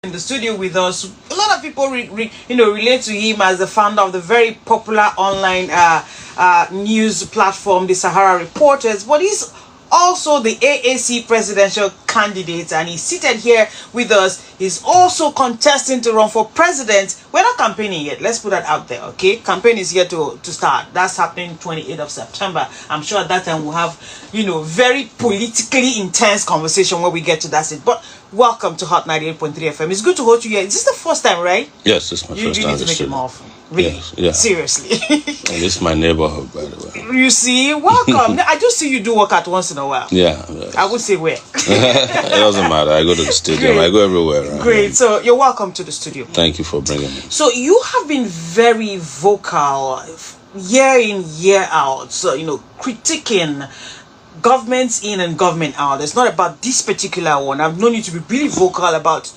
in the studio with us. A lot of people relate to him as the founder of the very popular online news platform, the Sahara Reporters, but he's also the AAC presidential candidate, and he's seated here with us. He's also contesting to run for president. We're not campaigning yet, let's put that out there, okay? Campaign is here to start. That's happening 28th of September. I'm sure at that time we'll have, very politically intense conversation when we get to that stage. But welcome to Hot 98.3 FM. It's good to hold you here. Is this the first time, right? Yes, this is my first time. You need to make it more often. Really? Yes, yeah. Seriously. And this is my neighborhood, by the way. You see? Welcome. I just see you do workout once in a while. Yeah. Yes. I would say where. It doesn't matter. I go to the stadium. Great. I go everywhere. Right? Great. So you're welcome to the studio. Thank you for bringing me. So you have been very vocal year in, year out. So, critiquing governments in and government out. It's not about this particular one. I've known you to be really vocal about,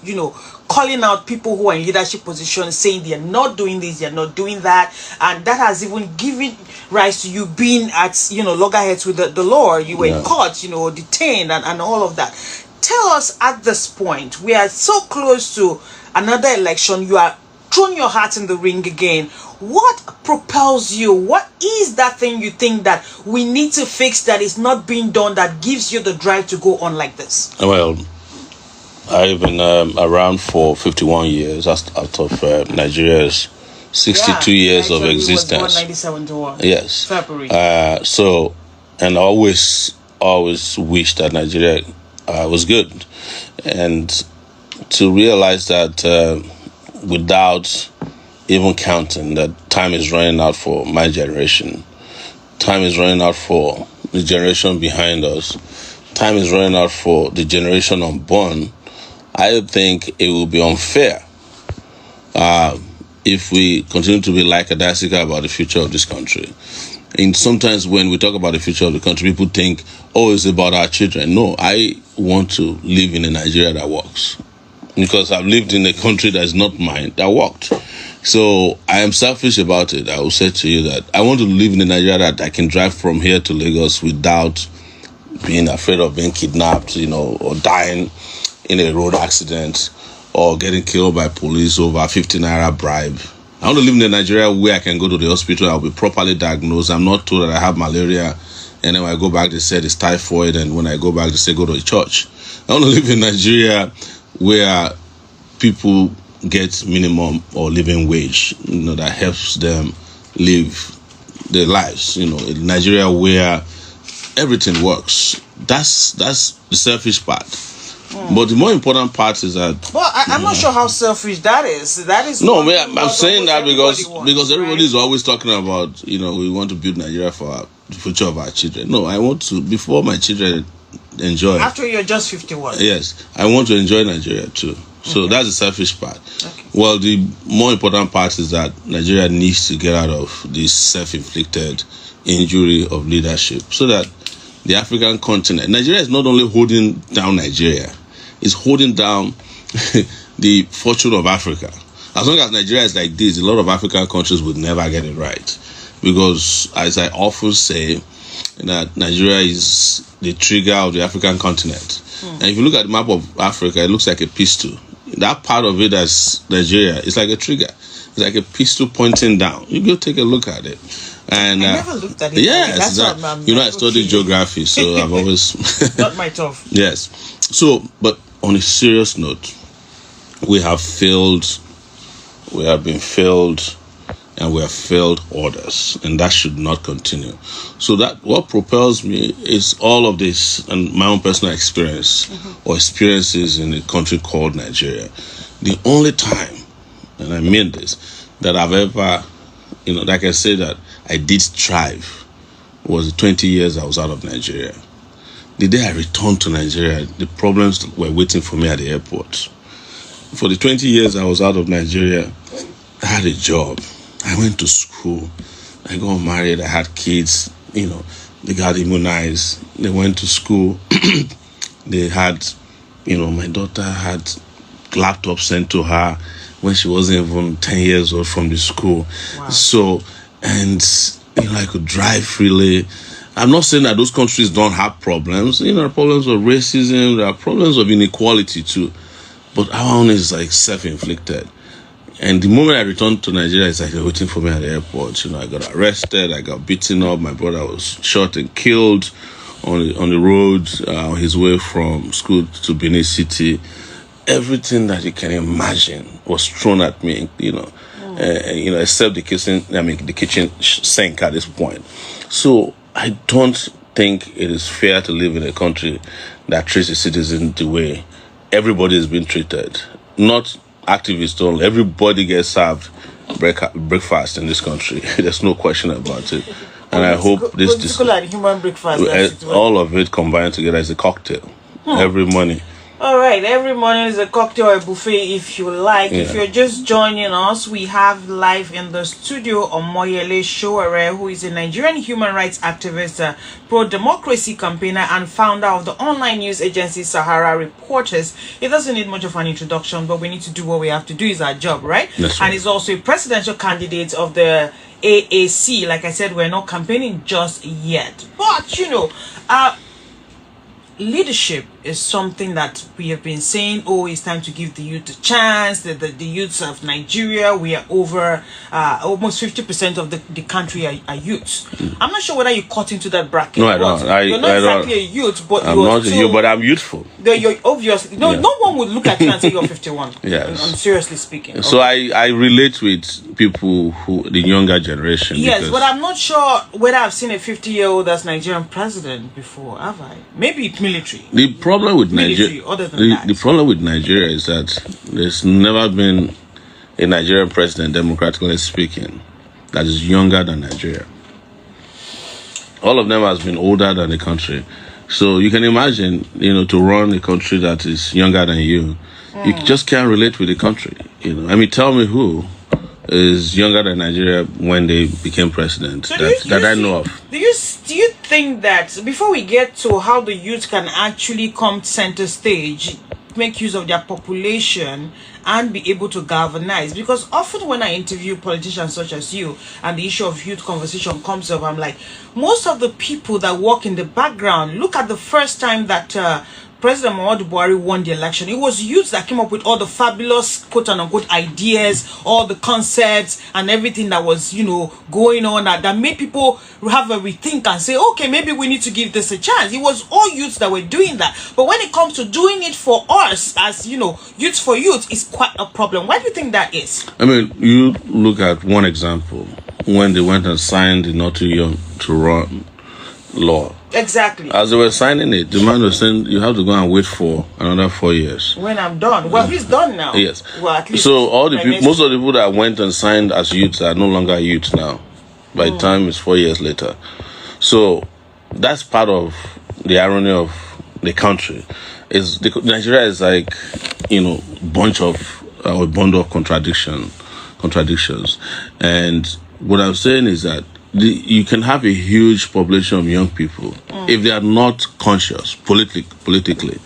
calling out people who are in leadership positions, saying they're not doing this, they're not doing that. And that has even given rise to you being at, loggerheads with the law. You were in court, detained and all of that. Tell us at this point, we are so close to another election. You are throwing your heart in the ring again. What propels you? What is that thing you think that we need to fix that is not being done that gives you the drive to go on like this? Well, I've been around for 51 years out of Nigeria's 62 years of existence. Was born 97 to yes. February. And I always wished that Nigeria was good. And to realize that without even counting that time is running out for my generation, time is running out for the generation behind us, time is running out for the generation unborn, I think it will be unfair if we continue to be lackadaisical about the future of this country. And sometimes when we talk about the future of the country, people think, it's about our children. No, I want to live in a Nigeria that works. Because I've lived in a country that is not mine, that worked. So I am selfish about it. I will say to you that I want to live in a Nigeria that I can drive from here to Lagos without being afraid of being kidnapped, or dying in a road accident or getting killed by police over a 50 naira bribe. I want to live in a Nigeria where I can go to the hospital, I'll be properly diagnosed. I'm not told that I have malaria, and then when I go back, they said it's typhoid, and when I go back, they say go to a church. I want to live in Nigeria where people get minimum or living wage, that helps them live their lives. In Nigeria where everything works. That's the selfish part. But the more important part is that. Well, I'm not sure how selfish that is. That is. No, I'm saying that because everybody is always talking about we want to build Nigeria for the future of our children. No, I want to, before my children enjoy. After you're just 51. Yes, I want to enjoy Nigeria too. So that's the selfish part. Okay. Well, the more important part is that Nigeria needs to get out of this self-inflicted injury of leadership so that the African continent, Nigeria is not only holding down Nigeria, it's holding down the fortune of Africa. As long as Nigeria is like this, a lot of African countries would never get it right. Because, as I often say, that Nigeria is the trigger of the African continent. And if you look at the map of Africa, it looks like a pistol. That part of it as Nigeria is like a trigger. It's like a pistol pointing down. You go take a look at it. And I never looked at it. Yes, I studied geography, so I've always not my tough. Yes. So, but on a serious note, we have failed. We have been failed, and we have failed orders, and that should not continue. So that what propels me is all of this and my own personal experience or experiences in a country called Nigeria. The only time, and I mean this, that I've ever, like I say that I did strive was the 20 years I was out of Nigeria. The day I returned to Nigeria, the problems were waiting for me at the airport. For the 20 years I was out of Nigeria, I had a job. I went to school. I got married. I had kids. They got immunized. They went to school. They had, my daughter had laptops sent to her when she wasn't even 10 years old from the school. Wow. So, and, I could drive freely. I'm not saying that those countries don't have problems. There are problems of racism. There are problems of inequality too. But our own is like self-inflicted. And the moment I returned to Nigeria, it's like they're waiting for me at the airport. I got arrested, I got beaten up, my brother was shot and killed on the road on his way from school to Benin City. Everything that you can imagine was thrown at me, except the kitchen sink at this point. So I don't think it is fair to live in a country that treats its citizens the way everybody is being treated. Not activists only. Everybody gets served breakfast in this country. There's no question about it. And I hope this human breakfast, all of it combined together is a cocktail every morning. All right, every morning is a cocktail or a buffet if you like. Yeah. If you're just joining us, we have live in the studio Omoyele Sowore, who is a Nigerian human rights activist, pro-democracy campaigner, and founder of the online news agency Sahara Reporters. It doesn't need much of an introduction, but we need to do what we have to do. Is our job, right? That's right. And he's also a presidential candidate of the AAC. Like I said, we're not campaigning just yet, but leadership is something that we have been saying, it's time to give the youth a chance. The youths of Nigeria, we are over almost 50% of the country are youths. I'm not sure whether you caught into that bracket. No, I don't. You're not exactly a youth, but I'm not a youth, but I'm youthful. You're obviously no one would look at you and say you're 51. Yes. I'm seriously speaking. So I relate with people the younger generation. Yes, but I'm not sure whether I've seen a 50-year-old as Nigerian president before, have I? Maybe military. The problem with Nigeria, the problem with Nigeria is that there's never been a Nigerian president, democratically speaking, that is younger than Nigeria. All of them has been older than the country. So you can imagine, to run a country that is younger than you just can't relate with the country. Tell me who is younger than Nigeria when they became president that I know of. Do you think that before we get to how the youth can actually come center stage, make use of their population and be able to galvanize? Because often when I interview politicians such as you and the issue of youth conversation comes up, I'm like, most of the people that work in the background, look at the first time that President Muhammadu Buhari won the election. It was youths that came up with all the fabulous quote-unquote ideas, all the concepts and everything that was, going on that made people have a rethink and say, okay, maybe we need to give this a chance. It was all youths that were doing that. But when it comes to doing it for us as, youth for youth, it's quite a problem. Why do you think that is? You look at one example when they went and signed the Not Too Young to Run law. Exactly. As they were signing it, the man was saying you have to go and wait for another 4 years. When I'm done. Well, he's done now. Yes. Well, at least so most of the people that went and signed as youths are no longer youths now. By the time it's 4 years later. So that's part of the irony of the country. Nigeria is like, a bundle of contradictions. And what I'm saying is that you can have a huge population of young people if they are not conscious politically.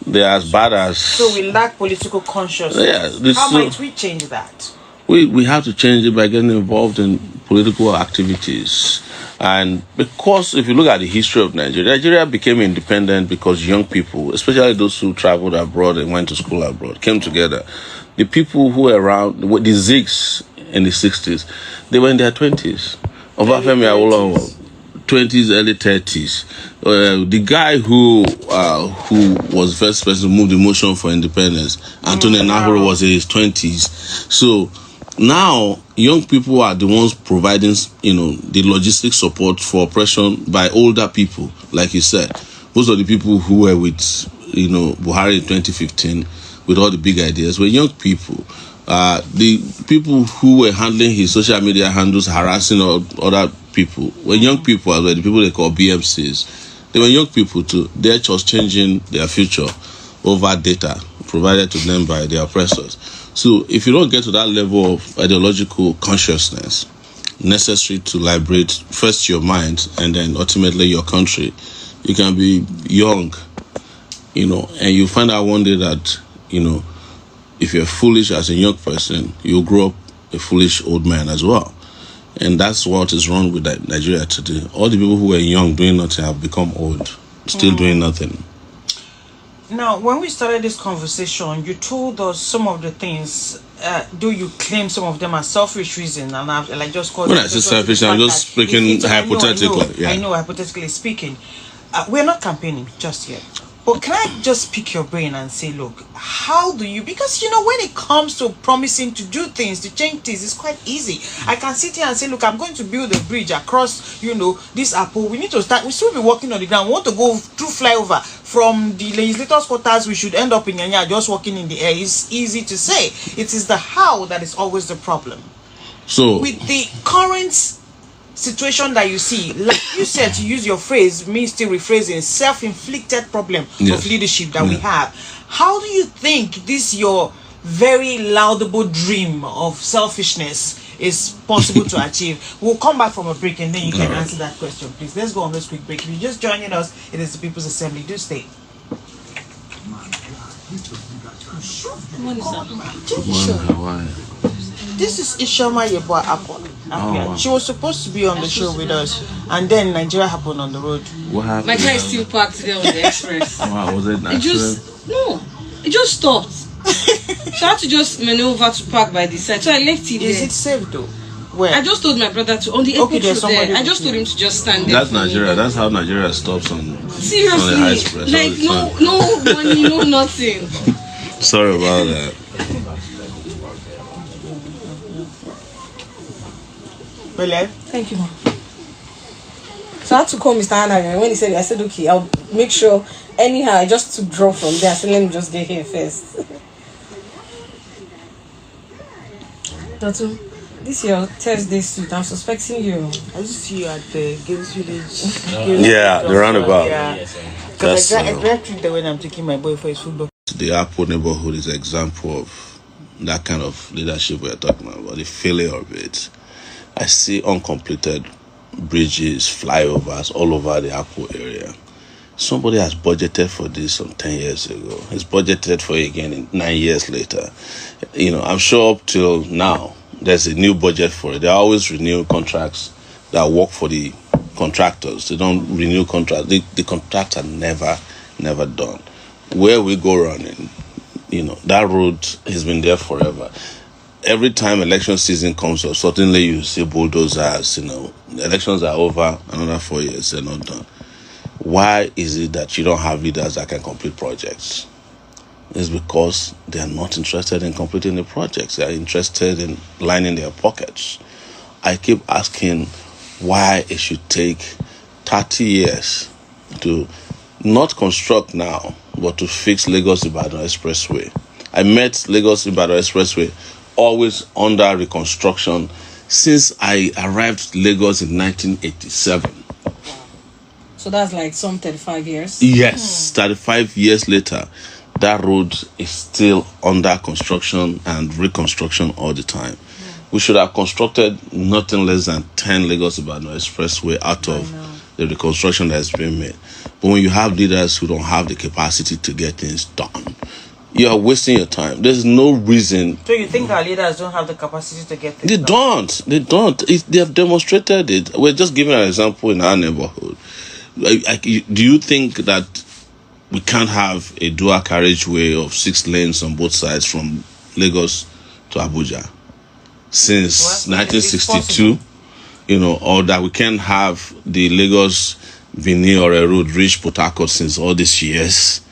They are as bad as. So we lack political consciousness. Yeah, how might we change that? We have to change it by getting involved in political activities. And because if you look at the history of Nigeria became independent because young people, especially those who traveled abroad and went to school abroad, came together. The people who were around, the Zigs in the 60s, they were in their 20s. Obafemi Awolowo, 20s, early 30s. The guy who was the first person to move the motion for independence, Antonio Nahoro, was in his 20s. So now young people are the ones providing, the logistic support for oppression by older people, like you said. Most of the people who were with, Buhari in 2015 with all the big ideas were young people. The people who were handling his social media handles, harassing other people, were young people as well. The people they call BMCs, they were young people too. They're just changing their future over data provided to them by their oppressors. So if you don't get to that level of ideological consciousness necessary to liberate first your mind and then ultimately your country, you can be young, and you find out one day that, if you're foolish as a young person, you'll grow up a foolish old man as well. And that's what is wrong with Nigeria today. All the people who were young doing nothing have become old, still doing nothing. Now, when we started this conversation, you told us some of the things, though you claim some of them are selfish reason, and I've like just called. When I say selfish, I'm just speaking hypothetically. I know, hypothetically speaking. We're not campaigning just yet. But can I just pick your brain and say, look, how do you, because when it comes to promising to do things, to change things, it's quite easy. I can sit here and say, look, I'm going to build a bridge across, this Apple. We need to start, we still be working on the ground. We want to go through flyover from the legislators' quarters. We should end up in Yanya just walking in the air. It's easy to say. It is the how that is always the problem. So, with the current situation that you see, like you said, to use your phrase, me still rephrasing, self-inflicted problem of leadership that we have. How do you think this your very laudable dream of selfishness is possible to achieve? We'll come back from a break and then you can answer that question, please. Let's go on this quick break. If you're just joining us, it is the People's Assembly. Do stay. This is Ishama Yeboah Apple. She was supposed to be on the show with us, and then Nigeria happened on the road. What happened? My car is still parked there on the express. Wow, was it an accident? It just stopped. So I had to just maneuver to park by the side. So I left it there. Is it safe though? Where? I just told my brother to on the airport road there. I just told him to just stand there. That's Nigeria. That's how Nigeria stops on. Seriously, on the high express. like no money, no nothing. Sorry about that. Thank you, ma'am. So I had to call Mr. Anna, and when he said it, I said, okay, I'll make sure. Anyhow, I just took draw from there. I said, let me just get here first. Datu, this is your Thursday suit. I'm suspecting you. I just see you at the Games Village. Yeah, the roundabout. Yeah. Because I grabbed it when I'm taking my boy for his football. The Apple neighborhood is an example of that kind of leadership we're talking about, the failure of it. I see uncompleted bridges, flyovers all over the Apple area. Somebody has budgeted for this some 10 years ago. It's budgeted for it again 9 years later. I'm sure up till now, there's a new budget for it. They always renew contracts that work for the contractors. They don't renew contracts. The contracts are never done. Where we go running, that road has been there forever. Every time election season comes up, suddenly you see bulldozers, the elections are over, another 4 years, they're not done. Why is it that you don't have leaders that can complete projects? It's because they are not interested in completing the projects. They are interested in lining their pockets. I keep asking why it should take 30 years to not construct now, but to fix Lagos-Ibadan Expressway. I met Lagos-Ibadan Expressway always under reconstruction since I arrived in Lagos in 1987. So that's like some 35 years? Yes, 35 years later, that road is still under construction and reconstruction all the time. We should have constructed nothing less than 10 Lagos-Ibadan Expressway out of the reconstruction that has been made. But when you have leaders who don't have the capacity to get things done, you are wasting your time. There's no reason. So you think our leaders don't have the capacity to get things They done? don't. They have demonstrated it. We're just giving an example in our neighborhood. Do you think that we can't have a dual carriageway of 6 lanes on both sides from Lagos to Abuja since 1962? Or that we can't have the Lagos Benin-Ore road reach Port Harcourt since all these years?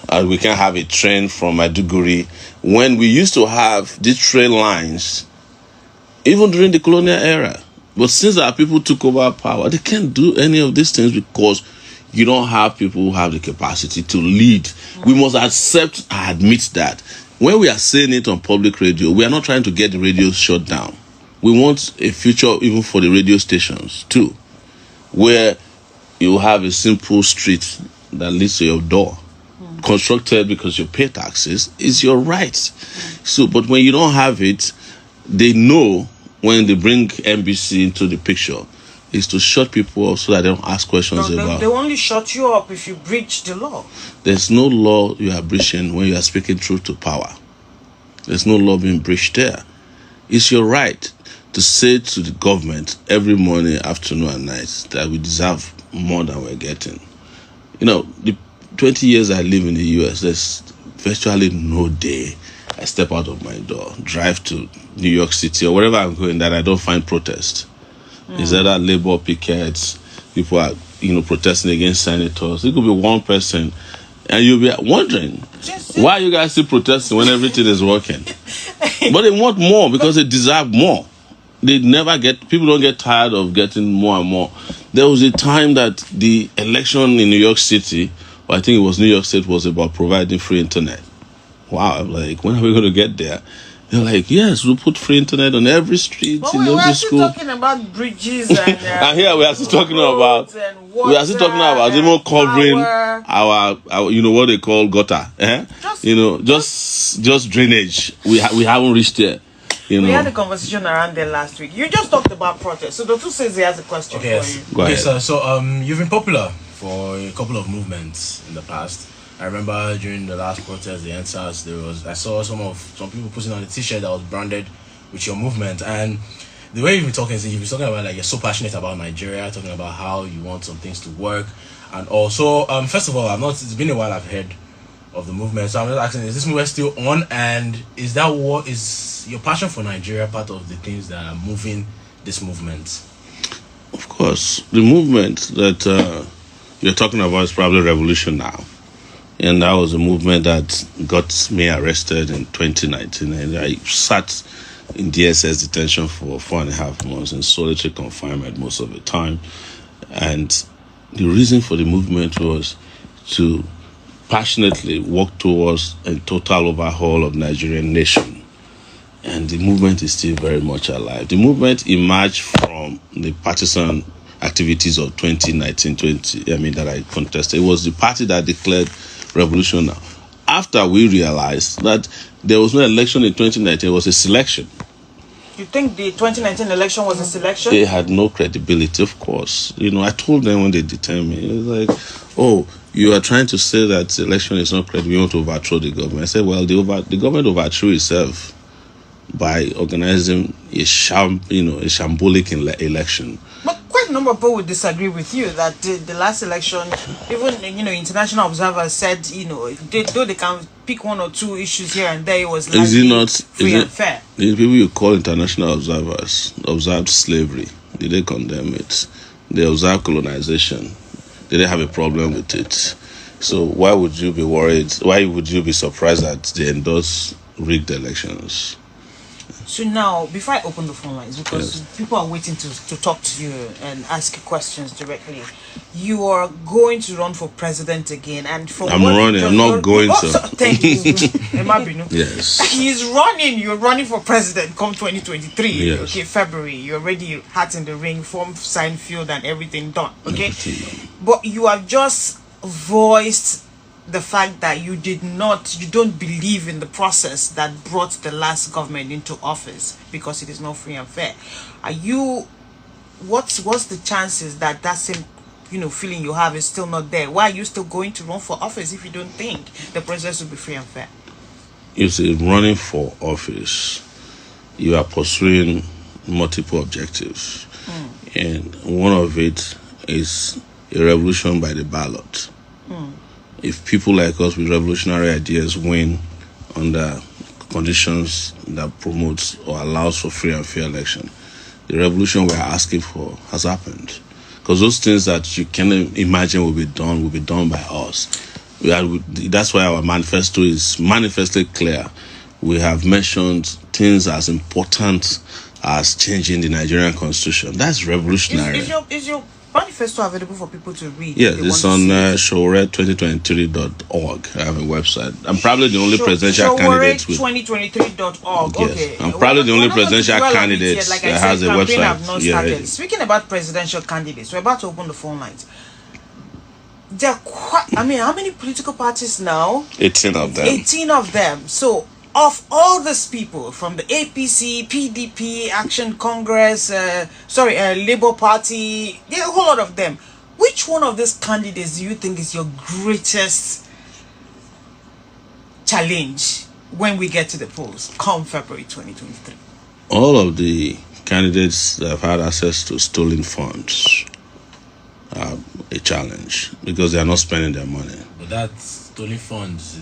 We can have a train from Maiduguri when we used to have these train lines even during the colonial era. But since our people took over power, they can't do any of these things because you don't have people who have the capacity to lead. We must accept and admit that. When we are saying it on public radio, we are not trying to get the radio shut down. We want a future even for the radio stations too, where you have a simple street that leads to your door. Constructed because you pay taxes is your right. So, but when you don't have it, they know when they bring NBC into the picture is to shut people up so that they don't ask questions about. They only shut you up if you breach the law. There's no law you are breaching when you are speaking truth to power. There's no law being breached there. It's your right to say to the government every morning, afternoon, and night that we deserve more than we're getting. The 20 years I live in the US, there's virtually no day I step out of my door, drive to New York City or wherever I'm going, that I don't find protest. Is either labor pickets, people are, protesting against senators. It could be one person, and you'll be wondering, why are you guys still protesting when everything is working? But they want more because they deserve more. People don't get tired of getting more and more. There was a time that the election in New York City, or I think it was New York State, was about providing free internet. Wow, I'm like, when are we going to get there? They're like, yes, we'll put free internet on every street, in every school. We're talking about bridges and and here we are still talking about even covering our what they call gutter, just drainage. We haven't reached there. We had a conversation around there last week. You just talked about protest. So Dr. says he has a question for you. Go ahead. Yes, sir. So you've been popular for a couple of movements in the past. I remember during the last protest, the NSAS, I saw some people putting on a t-shirt that was branded with your movement. And the way you've been talking about like you're so passionate about Nigeria, talking about how you want some things to work. And also, first of all, it's been a while I've heard of the movement. So I'm just asking, is this movement still on? And is your passion for Nigeria part of the things that are moving this movement? Of course. The movement that you're talking about is probably Revolution Now. And that was a movement that got me arrested in 2019. And I sat in DSS detention for 4.5 months in solitary confinement most of the time. And the reason for the movement was to passionately work towards a total overhaul of Nigerian nation. And the movement is still very much alive. The movement emerged from the partisan activities of 2019-20, that I contested. It was the party that declared Revolution Now. After we realized that there was no election in 2019, it was a selection. You think the 2019 election was a selection? They had no credibility, of course. I told them when they detained me, it was like, oh, you are trying to say that the election is not credible, you want to overthrow the government. I said, well, the government overthrew itself by organizing a shambolic election. But quite a number of people would disagree with you that the last election, even international observers said, though they can pick one or two issues here and there, it was free and fair. The people you call international observers observed slavery. Did they condemn it? They observed colonization. Did they have a problem with it? So why would you be worried? Why would you be surprised that they endorse rigged elections? So now, before I open the phone lines, because people are waiting to talk to you and ask you questions directly, you are going to run for president again, and I'm running. I'm not going to. Thank you, Emabinu. Yes. He's running. You're running for president come 2023. Yes. Okay, February. You're already hat in the ring, form signed field, and everything done. Okay, but you have just voiced the fact that you don't believe in the process that brought the last government into office because it is not free and fair. What's the chances that same feeling you have is still not there? Why are you still going to run for office if you don't think the process will be free and fair? You see, running for office, you are pursuing multiple objectives, and one of it is a revolution by the ballot. If people like us with revolutionary ideas win under conditions that promotes or allows for free and fair election, the revolution we're asking for has happened. Because those things that you can imagine will be done by us. That's why our manifesto is manifestly clear. We have mentioned things as important as changing the Nigerian constitution. That's revolutionary. Is your manifesto available for people to read? Yes, it's on Sowore2023.org. I have a website. I'm probably the only presidential candidate. Sowore2023.org. Yes. Okay. I'm probably the only presidential candidate that has a website. Have not started. Speaking about presidential candidates, we're about to open the phone lines. There are how many political parties now? 18 of them. 18 of them. So, of all these people, from the APC, PDP, Action Congress, Labour Party, there are a whole lot of them. Which one of these candidates do you think is your greatest challenge when we get to the polls come February 2023? All of the candidates that have had access to stolen funds are a challenge because they are not spending their money. But But that's stolen funds.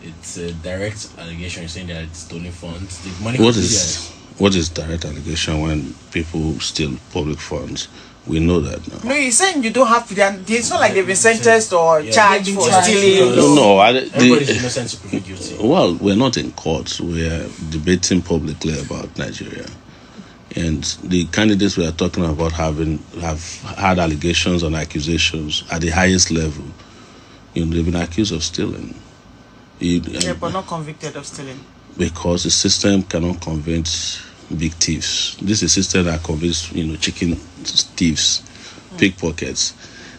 It's a direct allegation. You're saying that it's stolen funds. The money. What is direct allegation when people steal public funds? We know that now. No, you're saying you don't have to. It's not like they've been sentenced or charged for stealing. No, everybody's innocent to prove guilty. Well, we're not in court. We're debating publicly about Nigeria, and the candidates we are talking about have had allegations and accusations at the highest level. They've been accused of stealing. But not convicted of stealing. Because the system cannot convince big thieves. This is a system that convinces, chicken thieves, pickpockets,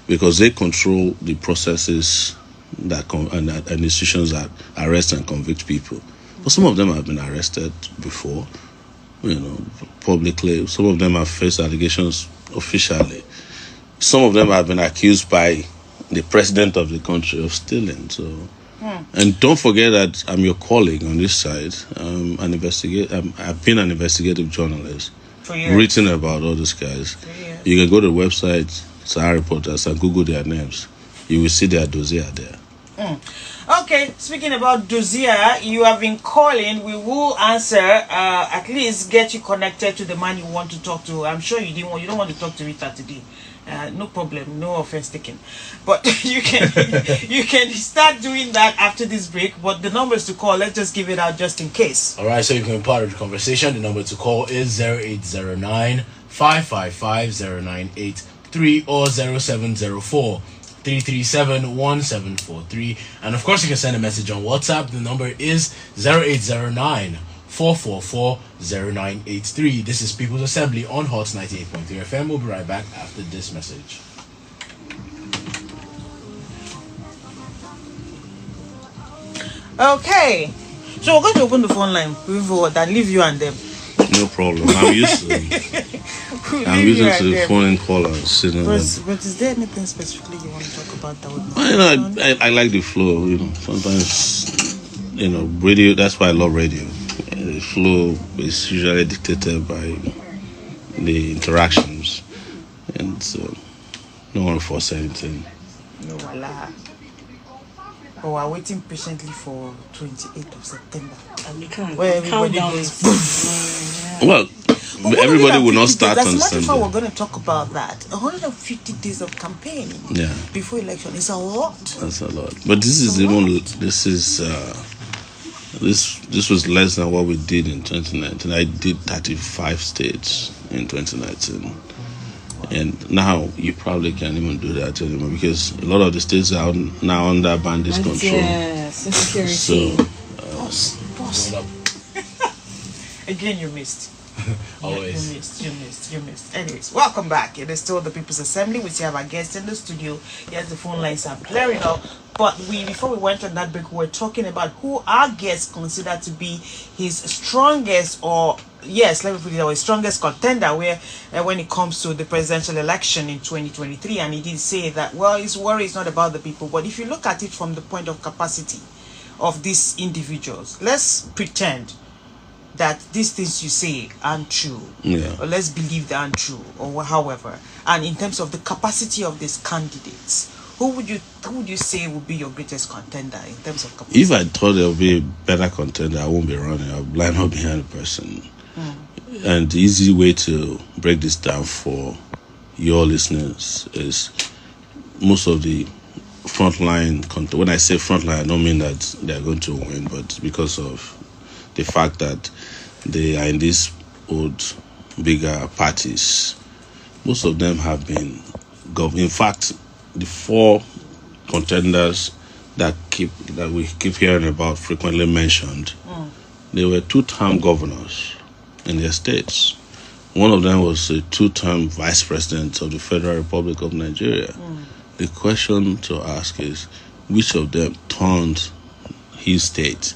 because they control the processes and institutions that arrest and convict people. But some of them have been arrested before, publicly. Some of them have faced allegations officially. Some of them have been accused by the president of the country of stealing. So. And don't forget that I'm your colleague on this side. I've been an investigative journalist, written about all these guys. You can go to the website, Sahara Reporters, and Google their names. You will see their dossier there. Okay, speaking about dossier, you have been calling. We will answer. At least get you connected to the man you want to talk to. I'm sure you don't want to talk to Rita today. No problem, no offense taken. But you can start doing that after this break. But the numbers to call, let's just give it out just in case. Alright, so you can be part of the conversation. The number to call is 0809 555 0983 or 0704 337 1743. And of course, you can send a message on WhatsApp. The number is 0809 444 0983. This is People's Assembly on Hot 98.3 FM. We'll be right back after this message. Okay, so we're going to open the phone line and leave you and them. No problem. I'm used to it. I'm used to the phone and callers. But is there anything specifically you want to talk about that would I like the flow. Sometimes, radio. That's why I love radio. The flow is usually dictated by the interactions, and no one force anything. No, voila. But we're waiting patiently for 28th of September. Where everybody goes. Well, everybody will not start on Sunday. We're going to talk about that. 150 days of campaign before election is a lot. That's a lot. But this was less than what we did in 2019. I did 35 states in 2019. And now you probably can't even do that anymore because a lot of the states are now under bandit control. Yes, insecurity. So, boss. Again, you missed. Always. You missed. Anyways, welcome back. It is still the People's Assembly. We still have our guests in the studio. Yes, the phone lines are clearing up. But before we went on that break, we were talking about who our guest considered to be his strongest strongest contender when it comes to the presidential election in 2023. And he did say that, his worry is not about the people. But if you look at it from the point of capacity of these individuals, let's pretend that these things you say aren't true, or let's believe they aren't true, or however. And in terms of the capacity of these candidates, who would you say would be your greatest contender in terms of capacity? If I thought there would be a better contender, I won't be running. I'll line up behind the person. And the easy way to break this down for your listeners is most of the frontline. When I say frontline, I don't mean that they're going to win, but because of the fact that they are in these old, bigger parties, most of them have been in fact, the four contenders that we keep hearing about, frequently mentioned, they were two-term governors in their states. One of them was a two-term vice president of the Federal Republic of Nigeria. The question to ask is, which of them turned his state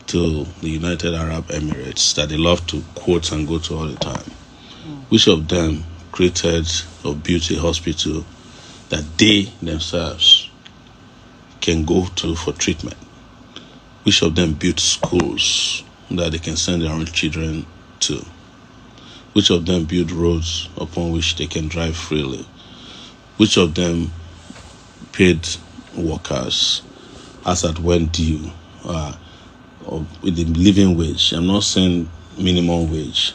to the United Arab Emirates that they love to quote and go to all the time? Which of them created or built a hospital that they themselves can go to for treatment? Which of them built schools that they can send their own children to? Which of them built roads upon which they can drive freely? Which of them paid workers as at when due with the living wage. I'm not saying minimum wage.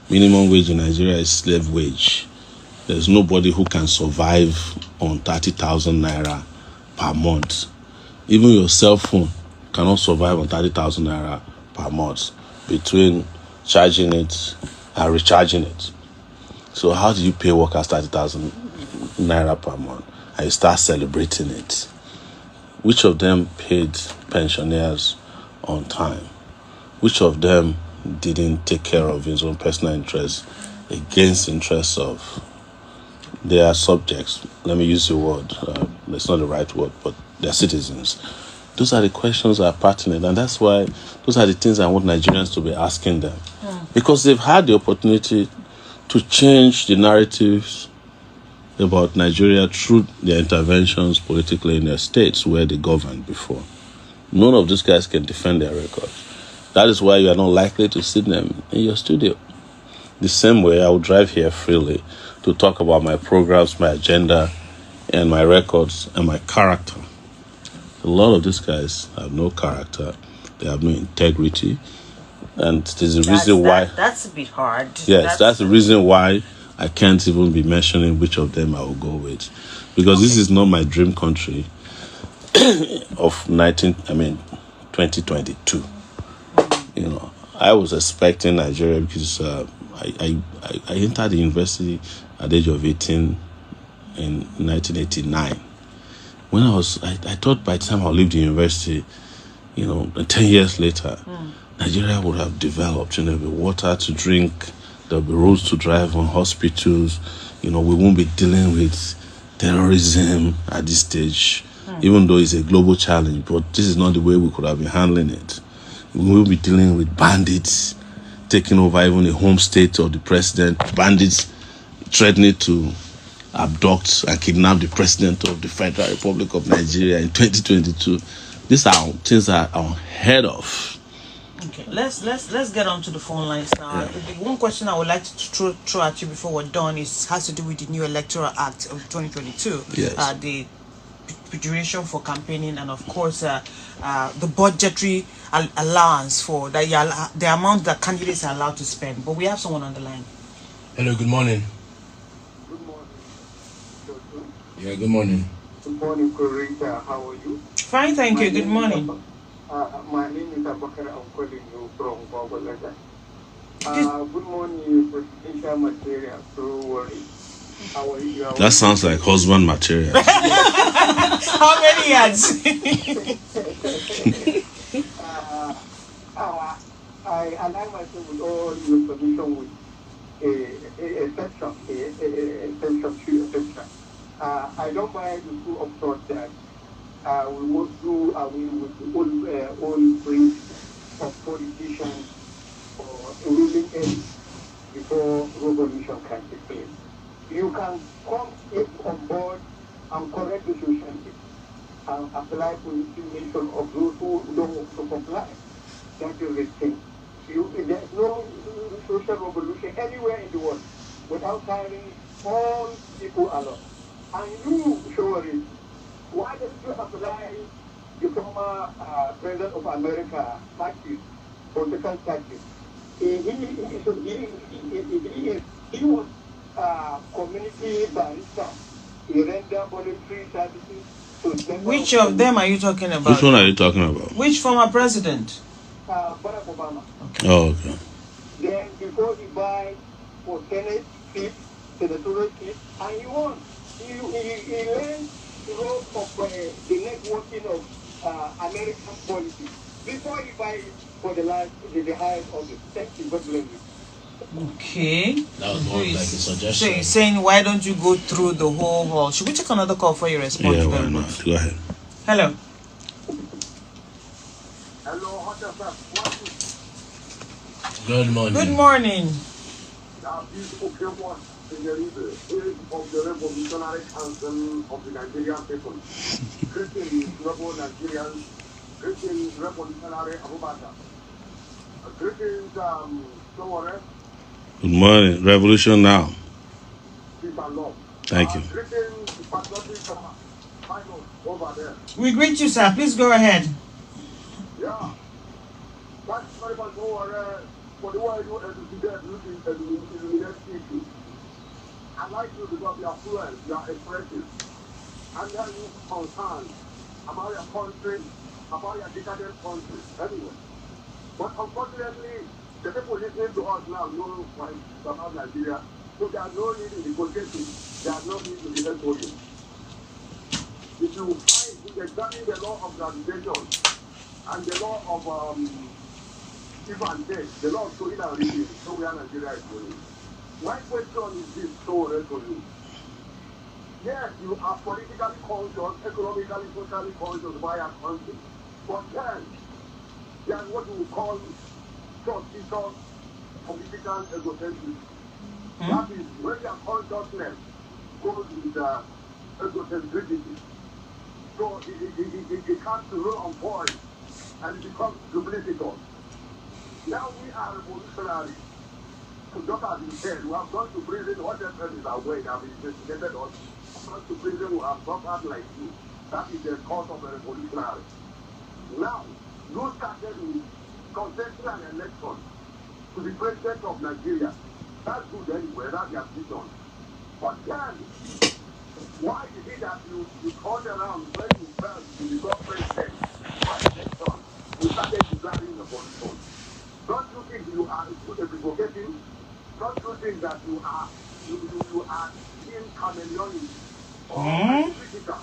Minimum wage in Nigeria is slave wage. There's nobody who can survive on 30,000 naira per month. Even your cell phone cannot survive on 30,000 naira per month between charging it and recharging it. So how do you pay workers 30,000 naira per month and you start celebrating it? Which of them paid pensioners on time? Which of them didn't take care of his own personal interests against the interests of their subjects? Let me use the word. It's not the right word, but their citizens. Those are the questions that are pertinent, and that's why those are the things I want Nigerians to be asking them. Because they've had the opportunity to change the narratives about Nigeria through their interventions politically in their states where they governed before. None of these guys can defend their record. That is why you are not likely to see them in your studio. The same way I will drive here freely to talk about my programs, my agenda, and my records and my character. A lot of these guys have no character. They have no integrity. And there's a reason why... That's a bit hard. Yes, that's the reason why I can't even be mentioning which of them I will go with. Because this is not my dream country of 2022. You know, I was expecting Nigeria because I entered the university at the age of 18 in 1989. When I thought by the time I leave the university, 10 years later, Nigeria would have developed. There'll be water to drink, there'll be roads to drive on, hospitals. We won't be dealing with terrorism at this stage, even though it's a global challenge. But this is not the way we could have been handling it. We will be dealing with bandits taking over even the home state of the president, bandits threatening to abduct and kidnap the president of the Federal Republic of Nigeria in 2022. These are things that are unheard of. Okay, let's get on to the phone lines now. The one question I would like to throw at you before we're done has to do with the new Electoral Act of 2022. Yes. The duration for campaigning, and of course the budgetary allowance for the amount that candidates are allowed to spend. But we have someone on the line. Hello, good morning. Good morning. Yeah, good morning. Good morning, Corita. How are you? Fine, thank you. Good morning. My name is Abakar. I'm calling you from Bogota. Good morning, presidential material. Sowore. How are you? That sounds like husband material. How many ads? I align myself with all your submission with a section, I don't buy the school of thought that we would do away with the old breed of politicians or ruling ends before revolution can take place. You can come on board and correct the society and apply for the nation of those who don't want to comply. That is the thing. There's no social revolution anywhere in the world without carrying all people along. And you, Sowore, why don't you apply the former President of America statute, political statute? He was community barrister. He rendered voluntary services to Which of them are you talking about? Which one are you talking about? Which former president? Barack Obama. Oh, okay. Then before he died for Senate seat, senatorial seat, and he won. He learned the role of the networking of American policy before he died for the highest office. Thank you. God bless you. Okay. That was more like a suggestion. So you're saying, why don't you go through the whole hall? Should we take another call for your response? Yeah, why not? Go ahead. Hello. Hello, HotFM. Good morning. Good morning. Beautiful Kemwa, in the of the Revolutionary Council of the Nigerian people. Christian rebel Nigerians, Christian revolutionary Abuja. Christians, Sowore. Good morning. Revolution now. Peace and love. Thank you. Christian patriotic pilot over there. We greet you, sir. Please go ahead. Yeah. That's very much over for the way you educate illuminate issues. I like you because you are fluent, you are expressive. And then you concerned about your country, about your decadent country. Anyway. But unfortunately, the people listening to us now know why about Nigeria. So there are no need in the negotiation. There are no need to be SOU. If you examine the law of gravitation and the law of give and take, the law of showing and reading, so where Nigeria is going. My question is this, Sowore, to you. Yes, you are politically conscious, economically, socially conscious by your country. But then, there's what you would call suspicious political egocentrism. That is when your consciousness goes with egocentricity. So it comes to roll on point and it becomes duplicitous. Now we are revolutionaries. So just as you said, we have gone to prison, HotFM is aware, they have investigated us. Gone to prison, we have suffered like you. That is the cause of a revolutionary. Now, you started with contesting an election to the president of Nigeria. That's good anyway, that's your vision. But then, why is it that you turned around when you felt you become president by election? You started declaring the position. Don't you think you are equivocating? Don't you think that you are being chameleonic or critical?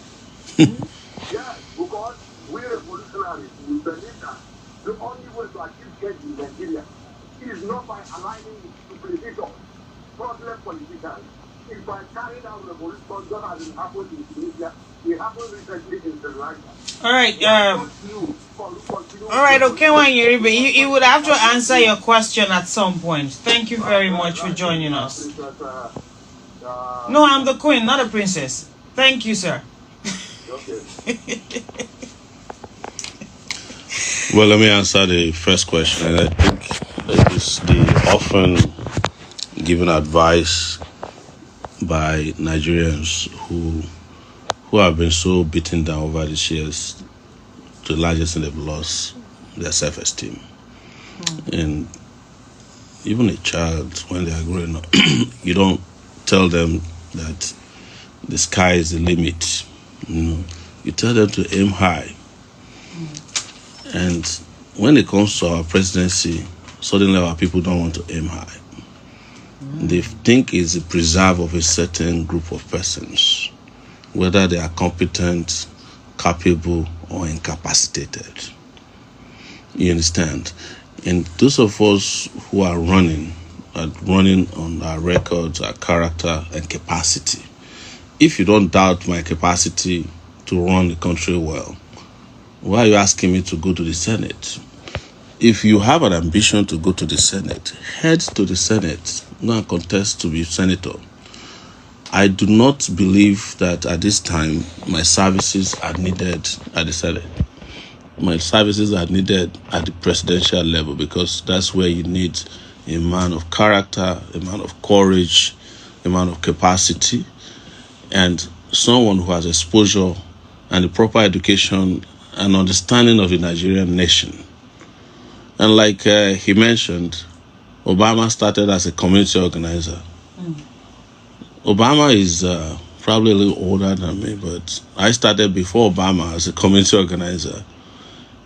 Yes, because we revolutionaries, we believe that the only way to achieve change in Nigeria is not by aligning with politicians, fraudulent politicians. It's by carrying out revolution just as it happened in Tunisia. It happened recently in Sri Lanka. All right, okay, Wanyeribe, you would have to answer your question at some point. Thank you very much for joining us. No, I'm the queen, not a princess. Thank you, sir. Well, let me answer the first question. And I think it is the often given advice by Nigerians who have been so beaten down over these years, to the largest extent they've lost their self-esteem. And even a child, when they are growing up, you don't tell them that the sky is the limit. You tell them to aim high. And when it comes to our presidency, suddenly our people don't want to aim high. They think it's the preserve of a certain group of persons, whether they are competent, capable, or incapacitated. You understand? And those of us who are running on our records, our character, and capacity. If you don't doubt my capacity to run the country well, why are you asking me to go to the Senate? If you have an ambition to go to the Senate, head to the Senate, go and contest to be senator. I do not believe that at this time my services are needed at the Senate. My services are needed at the presidential level, because that's where you need a man of character, a man of courage, a man of capacity, and someone who has exposure and the proper education and understanding of the Nigerian nation. And like he mentioned, Obama started as a community organizer. Obama is probably a little older than me, but I started before Obama as a community organizer,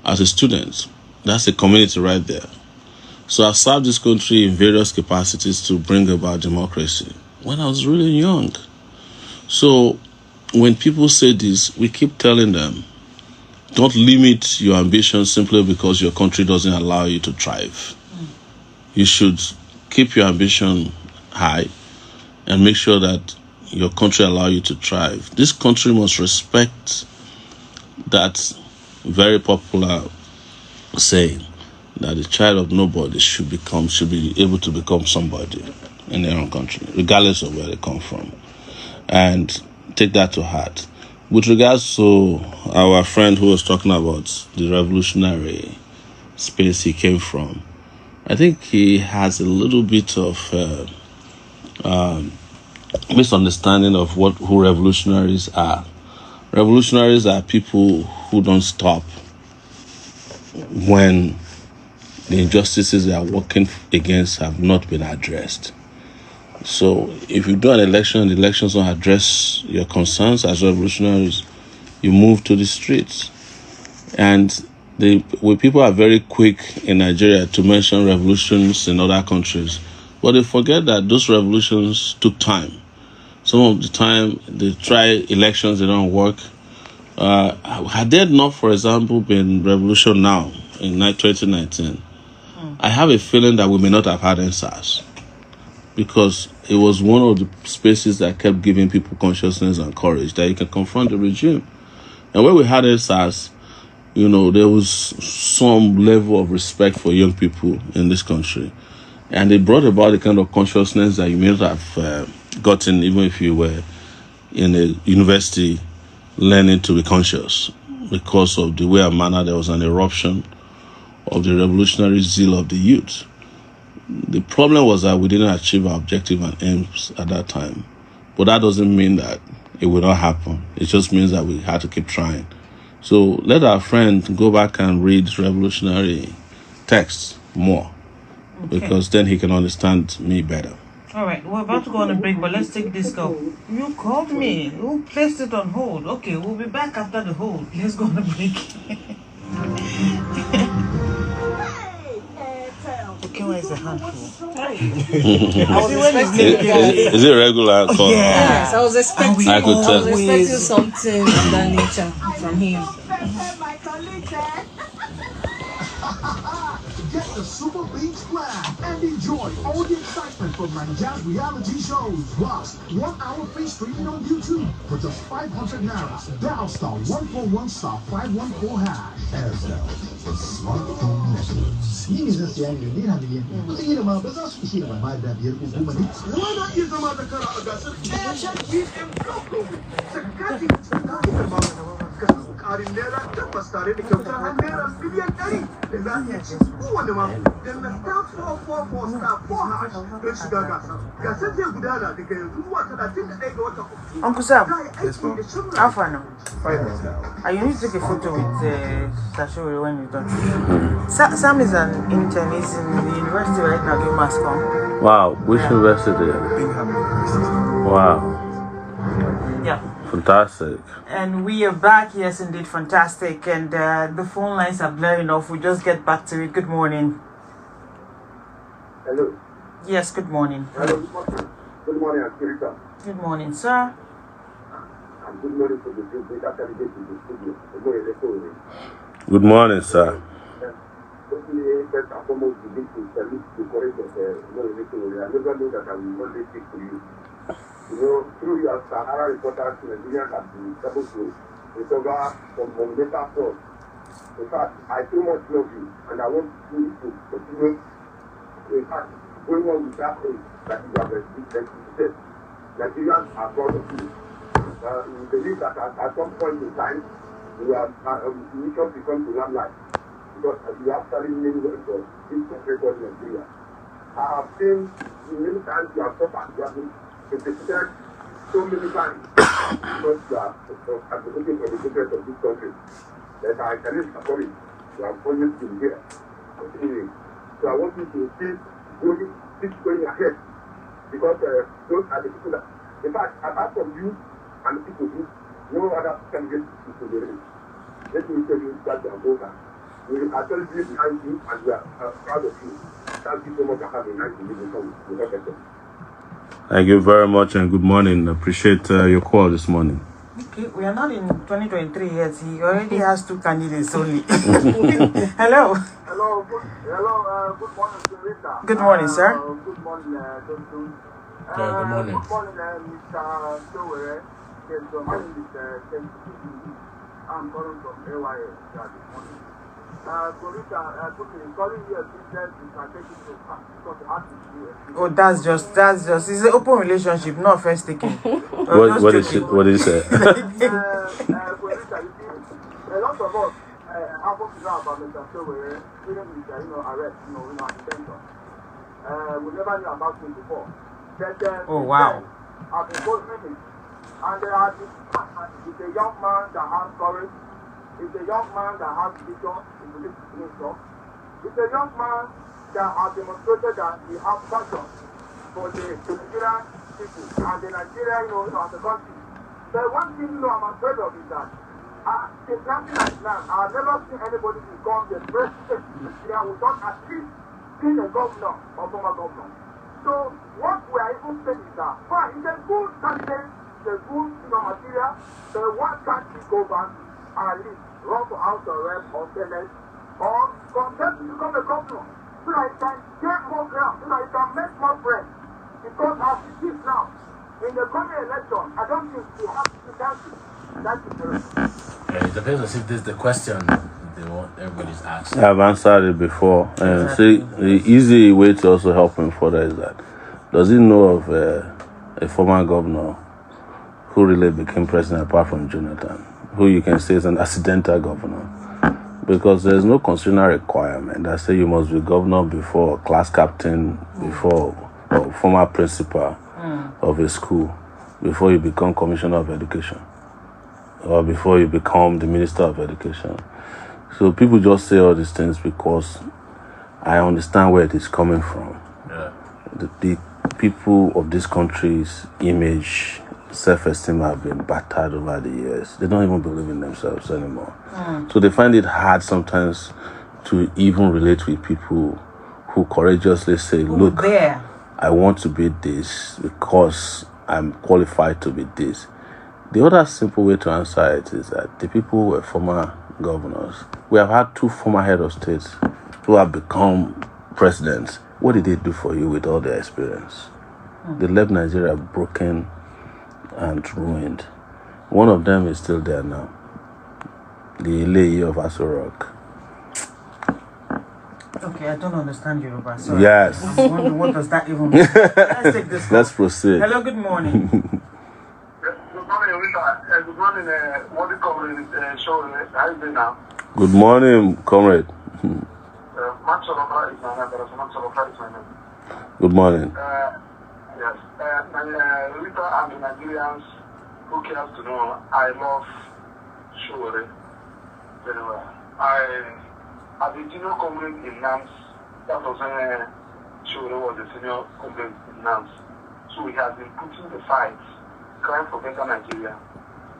as a student. That's a community right there. So I served this country in various capacities to bring about democracy when I was really young. So when people say this, we keep telling them, don't limit your ambition simply because your country doesn't allow you to thrive. You should keep your ambition high and make sure that your country allows you to thrive. This country must respect that very popular saying that the child of nobody should be able to become somebody in their own country, regardless of where they come from. And take that to heart. With regards to our friend who was talking about the revolutionary space he came from, I think he has a little bit of misunderstanding of who revolutionaries are. Revolutionaries are people who don't stop when the injustices they are working against have not been addressed. So if you do an election and the elections don't address your concerns as revolutionaries, you move to the streets. And people are very quick in Nigeria to mention revolutions in other countries, but they forget that those revolutions took time. Some of the time they try elections, they don't work. Had there not, for example, been revolution now in 2019, I have a feeling that we may not have had NSAS, because it was one of the spaces that kept giving people consciousness and courage that you can confront the regime. And when we had NSAS, there was some level of respect for young people in this country. And it brought about the kind of consciousness that you may not have gotten even if you were in a university learning to be conscious, because of the way and manner there was an eruption of the revolutionary zeal of the youth. The problem was that we didn't achieve our objective and aims at that time. But that doesn't mean that it will not happen. It just means that we had to keep trying. So let our friend go back and read revolutionary texts more, because then he can understand me better. All right, we're about to go on a break, but let's take this call. You called me. Who placed it on hold? Okay, we'll be back after the hold. Let's go on a break. Okay, where is the handful? Is it regular call? Yes, I was expecting. I could tell. I was expecting something of that nature from him. Get the Super Beach Grab and enjoy all the excitement from Nigeria's reality shows. Plus, 1 hour free streaming on YouTube for just 500 naira. Dial star 141 star 514 hash. Aircel, the smartphone networks. Why not use them as a car? Uncle Sam, how far now? You need to take a photo with Sowore when you're done. Sam is an intern. He's in the university right now doing mass comm. Wow, which university? Wow. Yeah. Fantastic. And we are back. Yes, indeed, fantastic. And the phone lines are blaring off. We'll just get back to it. Good morning. Hello. Yes, good morning. Hello. Good morning, Akirita. Good morning, sir. And good morning to the two data candidates in the studio. Good morning, sir. First and foremost, begin to salute the courage of I never know that I will one day speak to you. Through your Sahara reporters, Nigerians have been able to recover from monumental fraud. In fact, I so much love you, and I want you to continue. In fact, going on with that thing that you have executed, Nigerians are proud of you. We believe that at some point in time, mission becomes a lamplight. Because you have studied many words of this record in Nigeria. I have seen many times you have suffered, you have been persecuted so many times because you are advocating for the interest of this country. That I cannot support it. You have always been here. Continuing. So I want you to keep going ahead. Because those are the people that, in fact, apart from you and the people who, no other can get to the race. Let me tell you that you are both. We are totally behind you and we are proud of you. Thank you so much for having a nice meeting. Thank you very much and good morning. Appreciate your call this morning. Okay, we are not in 2023 yet. He already has 2 candidates only. Hello. Hello. Good morning, Rita. Good morning, sir. Good morning, Johnson. Good morning. Good morning, Mr. Sowore. Yes, my name is Ken. I'm calling from AYA this morning. Rita, calling you a business, you can take it to pass because you have to do it. Oh, that's just. It's an open relationship, no offense taken. What did you say? Rita, you see, a lot of us have to know about Mr. Sowore, even with arrest, detention. We never knew about him before. Oh, wow. I've been both minutes, and He's a young man that has courage. He's a young man that has vision. He's a minister. He's a young man that has demonstrated that he has passion for the Nigerian people and the Nigeria, as a country. But one thing, I'm afraid of is that since 1999, I've never seen anybody become the president of Nigeria without at least being a governor or former governor. So what we are even saying is that, fine, it's a good candidate, it's a good material, but one can't be governed and at least run for House of Rep or Senate or contest to become a governor so that he can get more ground, so that he can make more friends. Because as it is now, in the coming election, I don't think we have to cancel. That's the It depends as if this is the question they want everybody's asked. I've answered it before. See, the easy way to also help him further is that, does he know of a former governor who really became president apart from Jonathan, who you can say is an accidental governor? Because there's no constitutional requirement that say you must be governor before, class captain before, or former principal of a school before you become commissioner of education, or before you become the minister of education. So people just say all these things because I understand where it is coming from. Yeah. The people of this country's image, self-esteem have been battered over the years. They don't even believe in themselves anymore. So they find it hard sometimes to even relate with people who courageously say, look, I want to be this because I'm qualified to be this. The other simple way to answer it is that the people who were former governors, we have had 2 former head of states who have become presidents. What did they do for you with all their experience? They left Nigeria broken and ruined. One of them is still there now, the lady of Aso Rock. Okay, I don't understand Yoruba. Sorry. Yes. I'm wondering what does that even mean. Let's take this. Let's proceed. Hello, good morning. Good morning, Rita. Good morning, what do you call it? Show, how you doing now? Good morning, comrade. Max Sowore is my name. Max Sowore is my name. Good morning. Yes. Rita and the Nigerians who cares to know, I love Sowore very well. As a junior comrade in NAMS, that was when Sowore was a senior comrade in NAMS. So he has been putting the fight, crying for better Nigeria.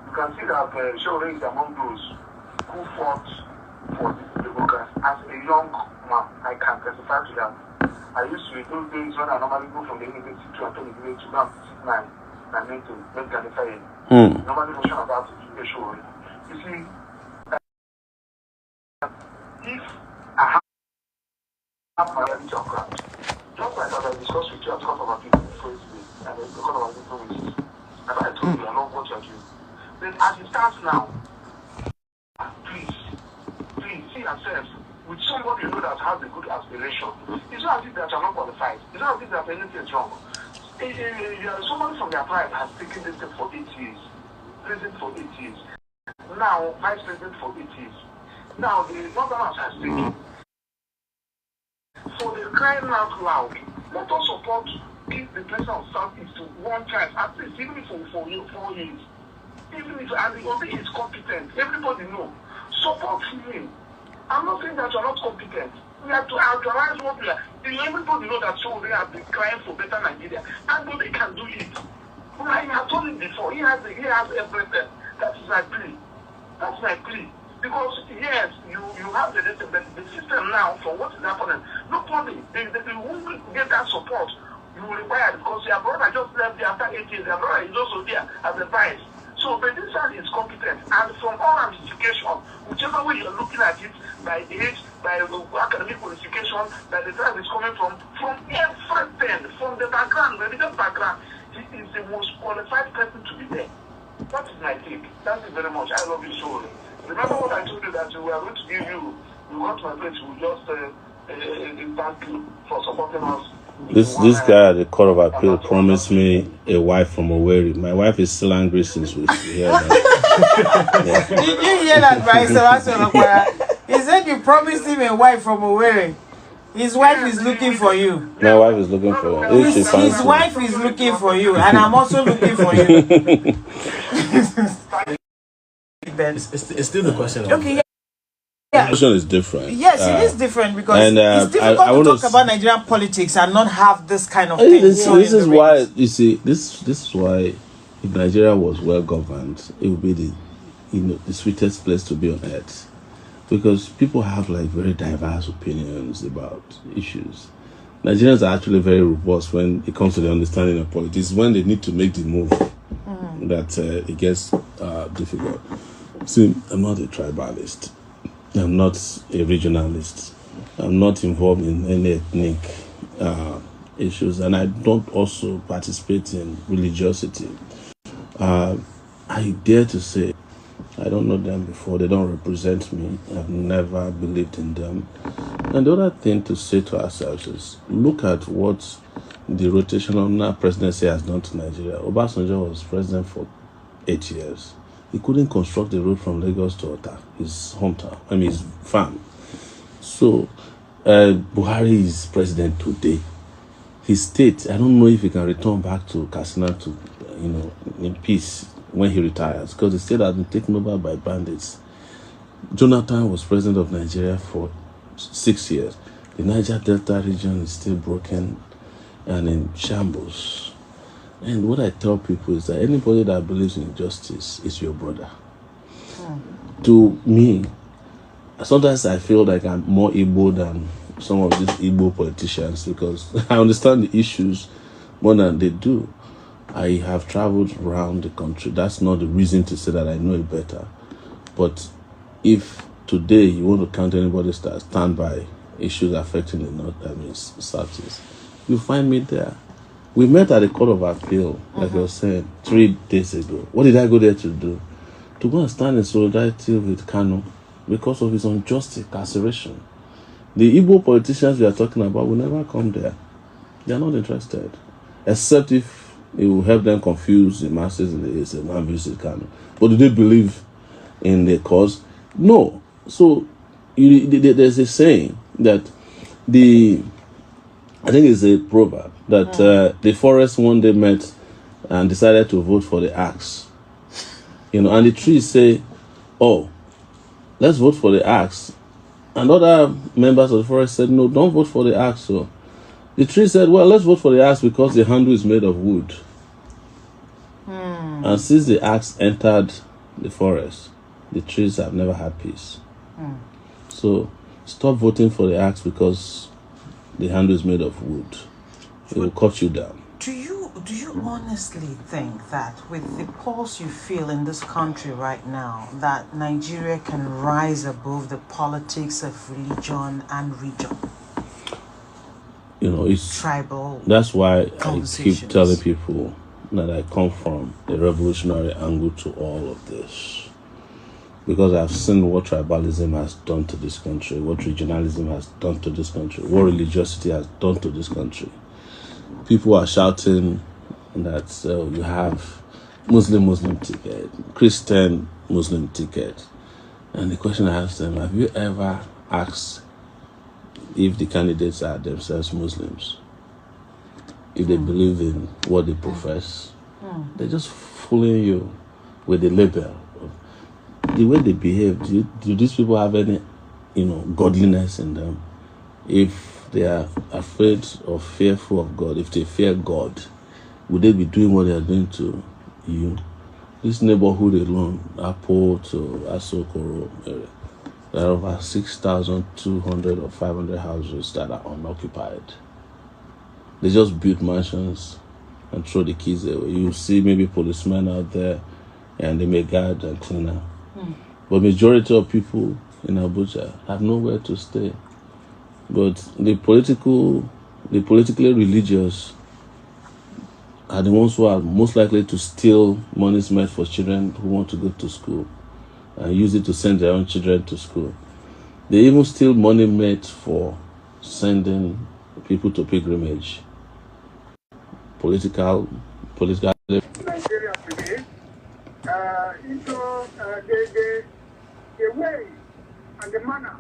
You can see that Sowore is among those who fought for the democracy. As a young man, I can testify to that. I used to, in those days when I normally go from the university to Anthony Village to go and visit my mentor, Ben Ganifaye. Normally motion about the Sowore. You see, if I have my reality of ground, just like I discussed with you at Court of Appeal before today, and the Court of Appeal wishes, and I told you I love what you're doing. Then as it stands now, please see yourself with somebody you know that has a good aspiration. It's not as if that you're not qualified. It's not as if that anything is wrong. Somebody from their tribe has taken this thing for 8 years, president for 8 years. Now, vice president for 8 years. Now, the government has taken. So they're crying out loud. Let us support, give the president of Southeast to one chance, at least even if for 4 years. Even if, and the only is competent, everybody know. Support him. I'm not saying that you're not competent. We have to actualize what we are. Everybody know that Sowore has been crying for better Nigeria, and nobody can do it. Like I have told him before, he has everything. That is my plea. That's my plea. Because yes, you have the system now for what is happening. Nobody, they won't get that support you require because your brother just left there after 8 years. Your brother is also there as a vice. So the man is competent, and from all ramification, whichever way you're looking at it, by age, by academic qualification, by the tribe is coming from everything, from the background, religious background, he is the most qualified person to be there. That is my take. Thank you very much. I love you so. Remember what I told you that we are going to give you, we got my place, we just thank you for supporting us. This guy at the Court of Appeal promised me a wife from Owerri. My wife is still angry since we hear that. Did you hear that by Sowore? He said you promised him a wife from Owerri. His wife is looking for you. My wife is looking for you. If she finds His you. wife is looking for you, and I'm also looking for you. It's still the question. Okay, yeah. The question is different. Yes, it is different because and, it's difficult I to talk about Nigerian politics and not have this kind of thing. This is why, you see, this is why if Nigeria was well governed, it would be the sweetest place to be on earth. Because people have like very diverse opinions about issues. Nigerians are actually very robust when it comes to the understanding of politics. When they need to make the move, that it gets difficult. See, I'm not a tribalist. I'm not a regionalist. I'm not involved in any ethnic issues, and I don't also participate in religiosity. I dare to say, I don't know them before. They don't represent me. I've never believed in them. And the other thing to say to ourselves is, look at what the rotational presidency has done to Nigeria. Obasanjo was president for 8 years. He couldn't construct the road from Lagos to Ota, his hometown, his farm. So, Buhari is president today. His state, I don't know if he can return back to Katsina to, in peace when he retires, because the state has been taken over by bandits. Jonathan was president of Nigeria for 6 years. The Niger Delta region is still broken and in shambles. And what I tell people is that anybody that believes in justice is your brother. To me, sometimes I feel like I'm more Igbo than some of these Igbo politicians because I understand the issues more than they do. I have traveled around the country. That's not the reason to say that I know it better. But if today you want to count anybody that stand by issues affecting the North, Southeast, you find me there. We met at the Court of Appeal, like I was saying, 3 days ago. What did I go there to do? To go and stand in solidarity with Kanu because of his unjust incarceration. The Igbo politicians we are talking about will never come there. They are not interested. Except if it will help them confuse the masses in the say, man visit Kanu. But do they believe in the cause? No. So there's a saying that I think it's a proverb that the forest one day met and decided to vote for the axe. And the trees say, oh, let's vote for the axe. And other members of the forest said, no, don't vote for the axe. So the tree said, well, let's vote for the axe because the handle is made of wood. And since the axe entered the forest, the trees have never had peace. So stop voting for the axe because the handle is made of wood. It will cut you down. Do you honestly think that with the pulse you feel in this country right now, that Nigeria can rise above the politics of religion and region? It's tribal. That's why I keep telling people that I come from a revolutionary angle to all of this. Because I've seen what tribalism has done to this country, what regionalism has done to this country, what religiosity has done to this country. People are shouting that you have Muslim ticket, Christian Muslim ticket. And the question I ask them, have you ever asked if the candidates are themselves Muslims? If they believe in what they profess? They're just fooling you with the label. The way they behave, do these people have any, godliness in them? If they are afraid or fearful of God, if they fear God, would they be doing what they are doing to you? This neighborhood alone, Apple to Asokoro area, there are over 6,200 or 500 houses that are unoccupied. They just build mansions and throw the keys away. You see maybe policemen out there and they may guard and clean up. But majority of people in Abuja have nowhere to stay. But the politically religious are the ones who are most likely to steal monies meant for children who want to go to school and use it to send their own children to school. They even steal money meant for sending people to pilgrimage. Political. Nigeria today, the way and the manner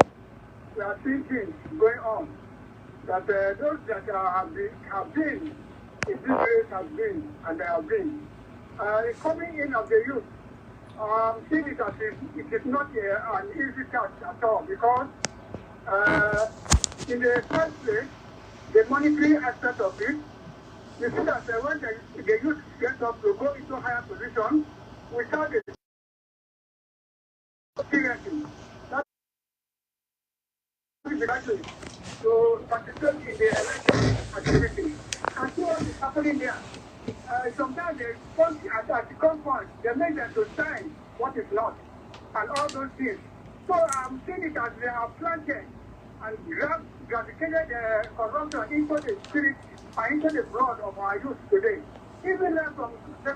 we are seeing things going on that those that have been in this race have been, and they have been, coming in of the youth, seeing it as it is not an easy task at all, because in the first place, the monetary aspect of it, you see that when the youth get up to go into higher position without the seriously, that is exactly to participate in the election activity. And see what is happening there. Sometimes they come at the compound, they make them to sign what is not, and all those things. So I'm seeing it as they have planted and gravitated corruption into the spirit and into the blood of our youth today. Even from